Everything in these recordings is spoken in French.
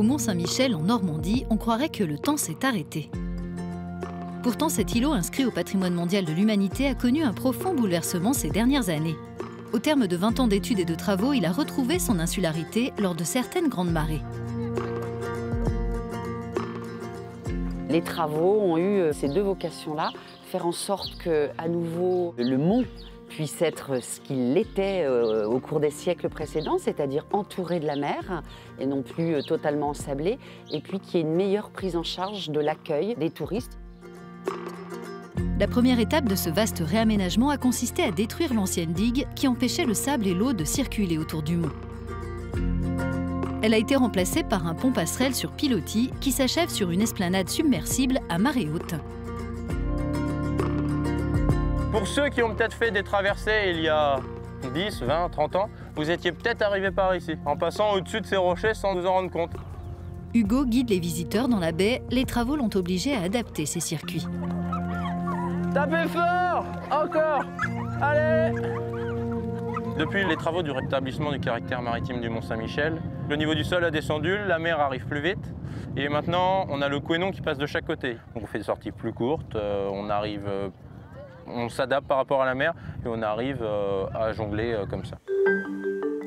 Au Mont-Saint-Michel, en Normandie, on croirait que le temps s'est arrêté. Pourtant, cet îlot inscrit au patrimoine mondial de l'humanité a connu un profond bouleversement ces dernières années. Au terme de 20 ans d'études et de travaux, il a retrouvé son insularité lors de certaines grandes marées. Les travaux ont eu ces deux vocations-là, faire en sorte qu'à nouveau le mont puisse être ce qu'il était au cours des siècles précédents, c'est-à-dire entouré de la mer et non plus totalement ensablé, et puis qu'il y ait une meilleure prise en charge de l'accueil des touristes. La première étape de ce vaste réaménagement a consisté à détruire l'ancienne digue qui empêchait le sable et l'eau de circuler autour du mont. Elle a été remplacée par un pont passerelle sur pilotis qui s'achève sur une esplanade submersible à marée haute. Pour ceux qui ont peut-être fait des traversées il y a 10, 20, 30 ans, vous étiez peut-être arrivé par ici, en passant au-dessus de ces rochers sans vous en rendre compte. Hugo guide les visiteurs dans la baie. Les travaux l'ont obligé à adapter ses circuits. Tapez fort! Encore! Allez! Depuis les travaux du rétablissement du caractère maritime du Mont-Saint-Michel, le niveau du sol a descendu, la mer arrive plus vite. Et maintenant, on a le Couesnon qui passe de chaque côté. Donc on fait des sorties plus courtes, on s'adapte par rapport à la mer et on arrive à jongler comme ça.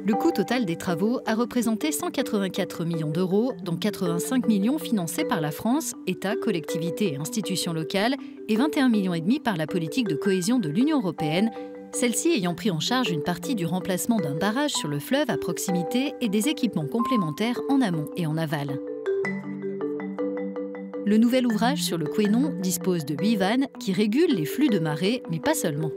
Le coût total des travaux a représenté 184 millions d'euros, dont 85 millions financés par la France, État, collectivités et institutions locales, et 21,5 millions par la politique de cohésion de l'Union européenne, celle-ci ayant pris en charge une partie du remplacement d'un barrage sur le fleuve à proximité et des équipements complémentaires en amont et en aval. Le nouvel ouvrage sur le Couesnon dispose de 8 vannes qui régulent les flux de marée, mais pas seulement.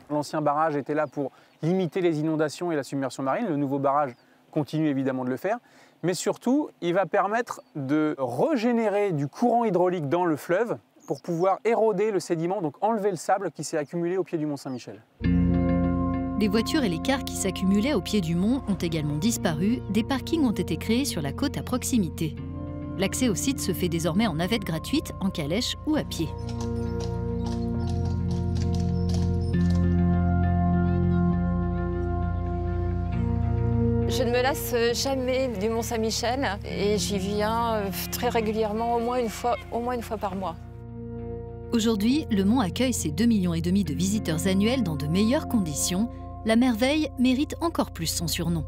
L'ancien barrage était là pour limiter les inondations et la submersion marine. Le nouveau barrage continue évidemment de le faire. Mais surtout, il va permettre de régénérer du courant hydraulique dans le fleuve pour pouvoir éroder le sédiment, donc enlever le sable qui s'est accumulé au pied du Mont-Saint-Michel. Les voitures et les cars qui s'accumulaient au pied du mont ont également disparu. Des parkings ont été créés sur la côte à proximité. L'accès au site se fait désormais en navette gratuite, en calèche ou à pied. Je ne me lasse jamais du Mont-Saint-Michel et j'y viens très régulièrement, au moins une fois par mois. Aujourd'hui, le mont accueille ses 2,5 millions de visiteurs annuels dans de meilleures conditions. La merveille mérite encore plus son surnom.